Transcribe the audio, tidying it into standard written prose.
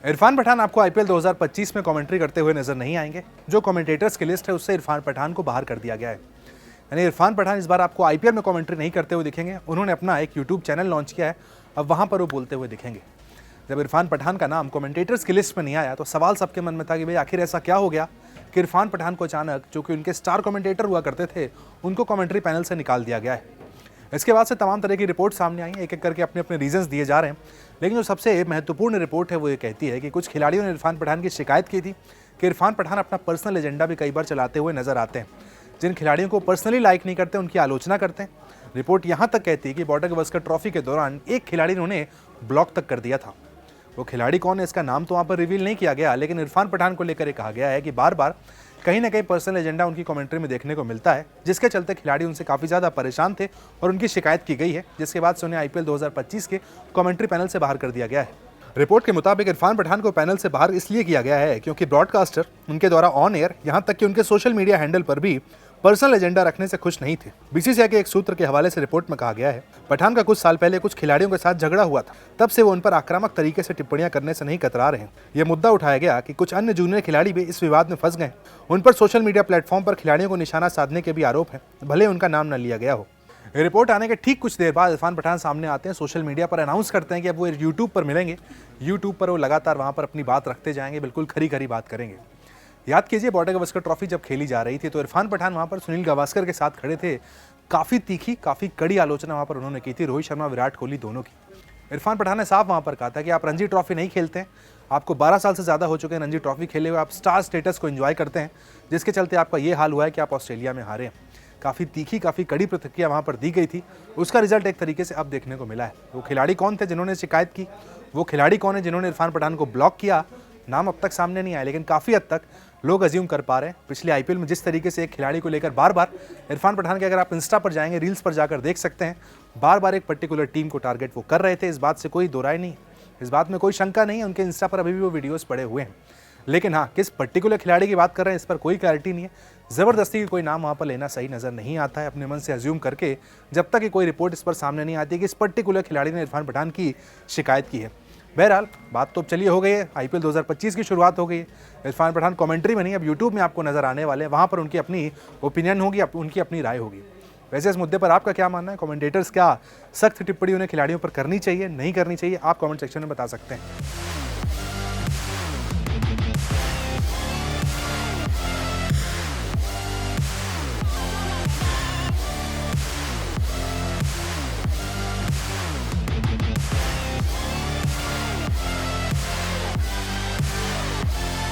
इरफान पठान आपको आईपीएल 2025 में कमेंट्री करते हुए नजर नहीं आएंगे। जो कमेंटेटर्स की लिस्ट है उससे इरफान पठान को बाहर कर दिया गया है। यानी इरफान पठान इस बार आपको आईपीएल में कमेंट्री नहीं करते हुए दिखेंगे। उन्होंने अपना एक यूट्यूब चैनल लॉन्च किया है, अब वहां पर वो बोलते हुए दिखेंगे। जब इरफान पठान का नाम कमेंटेटर्स की लिस्ट में नहीं आया तो सवाल सबके मन में था कि भाई आखिर ऐसा क्या हो गया कि इरफान पठान को अचानक जो कि उनके स्टार कमेंटेटर हुआ करते थे उनको कमेंट्री पैनल से निकाल दिया गया है। इसके बाद से तमाम तरह की रिपोर्ट सामने आई, एक एक करके अपने अपने रीजंस दिए जा रहे हैं। लेकिन जो सबसे महत्वपूर्ण रिपोर्ट है वो ये कहती है कि कुछ खिलाड़ियों ने इरफान पठान की शिकायत की थी कि इरफान पठान अपना पर्सनल एजेंडा भी कई बार चलाते हुए नजर आते हैं। जिन खिलाड़ियों को पर्सनली लाइक नहीं करते उनकी आलोचना करते हैं। रिपोर्ट यहाँ तक कहती है कि बॉर्डर गवस्कर ट्रॉफी के दौरान एक खिलाड़ी ने उन्हें ब्लॉक तक कर दिया था। वो खिलाड़ी कौन है इसका नाम तो वहाँ पर रिवील नहीं किया गया, लेकिन इरफान पठान को लेकर कहा गया है कि बार बार कहीं ना कहीं पर्सनल एजेंडा उनकी कमेंट्री में देखने को मिलता है, जिसके चलते खिलाड़ी उनसे काफ़ी ज़्यादा परेशान थे और उनकी शिकायत की गई है, जिसके बाद से उन्हें आईपीएल 2025 के कमेंट्री पैनल से बाहर कर दिया गया है। रिपोर्ट के मुताबिक इरफान पठान को पैनल से बाहर इसलिए किया गया है क्योंकि ब्रॉडकास्टर उनके द्वारा ऑन एयर यहाँ तक कि उनके सोशल मीडिया हैंडल पर भी पर्सनल एजेंडा रखने से खुश नहीं थे। बीसीसीआई के एक सूत्र के हवाले से रिपोर्ट में कहा गया है, पठान का कुछ साल पहले कुछ खिलाड़ियों के साथ झगड़ा हुआ था, तब से वो उन पर आक्रामक तरीके से टिप्पणियां करने से नहीं कतरा रहे हैं। यह मुद्दा उठाया गया कि कुछ अन्य जूनियर खिलाड़ी भी इस विवाद में फंस गए। उन पर सोशल मीडिया प्लेटफॉर्म पर खिलाड़ियों को निशाना साधने के भी आरोप है, भले उनका नाम न लिया गया हो। रिपोर्ट आने के ठीक कुछ देर बाद इरफान पठान सामने आते हैं, सोशल मीडिया पर अनाउंस करते हैं कि अब वो यूट्यूब पर मिलेंगे। यूट्यूब पर वो लगातार वहाँ पर अपनी बात रखते जाएंगे, बिल्कुल खरी खरी बात करेंगे। याद कीजिए बॉर्डर गवस्कर ट्रॉफी जब खेली जा रही थी तो इरफान पठान वहाँ पर सुनील गावस्कर के साथ खड़े थे। काफ़ी तीखी, काफ़ी कड़ी आलोचना वहाँ पर उन्होंने की थी रोहित शर्मा, विराट कोहली दोनों की। इरफान पठान ने साफ वहाँ पर कहा था कि आप रणजी ट्रॉफी नहीं खेलते हैं, आपको 12 साल से ज़्यादा हो चुके हैं रणजी ट्रॉफी खेले हुए, आप स्टार स्टेटस को एंजॉय करते हैं, जिसके चलते आपका ये हाल हुआ है कि आप ऑस्ट्रेलिया में हारे हैं। काफ़ी तीखी, काफ़ी कड़ी प्रतिक्रिया वहाँ पर दी गई थी। उसका रिजल्ट एक तरीके से अब देखने को मिला है। वो खिलाड़ी कौन थे जिन्होंने शिकायत की, वो खिलाड़ी कौन है जिन्होंने इरफान पठान को ब्लॉक किया, नाम अब तक सामने नहीं आया, लेकिन काफ़ी हद तक लोग अज्यूम कर पा रहे हैं। पिछले आईपीएल में जिस तरीके से एक खिलाड़ी को लेकर बार बार इरफान पठान के, अगर आप इंस्टा पर जाएंगे, रील्स पर जाकर देख सकते हैं, बार बार एक पर्टिकुलर टीम को टारगेट वो कर रहे थे। इस बात से कोई दो राय नहीं, इस बात में कोई शंका नहीं है। उनके इंस्टा पर अभी भी वो वीडियोस पड़े हुए हैं, लेकिन हाँ, किस पर्टिकुलर खिलाड़ी की बात कर रहे हैं इस पर कोई क्लैरिटी नहीं है। ज़बरदस्ती की कोई नाम वहाँ पर लेना सही नज़र नहीं आता है, अपने मन से अज्यूम करके, जब तक कि कोई रिपोर्ट इस पर सामने नहीं आती कि इस पर्टिकुलर खिलाड़ी ने इरफान पठान की शिकायत की है। बहरहाल बात तो अब चलिए हो गई है, आईपीएल 2025 की शुरुआत हो गई है। इरफान पठान कमेंट्री में नहीं, अब यूट्यूब में आपको नजर आने वाले हैं, वहाँ पर उनकी अपनी ओपिनियन होगी, उनकी अपनी राय होगी। वैसे इस मुद्दे पर आपका क्या मानना है? कमेंटेटर्स क्या सख्त टिप्पणी उन्हें खिलाड़ियों पर करनी चाहिए, नहीं करनी चाहिए? आप कमेंट सेक्शन में बता सकते हैं।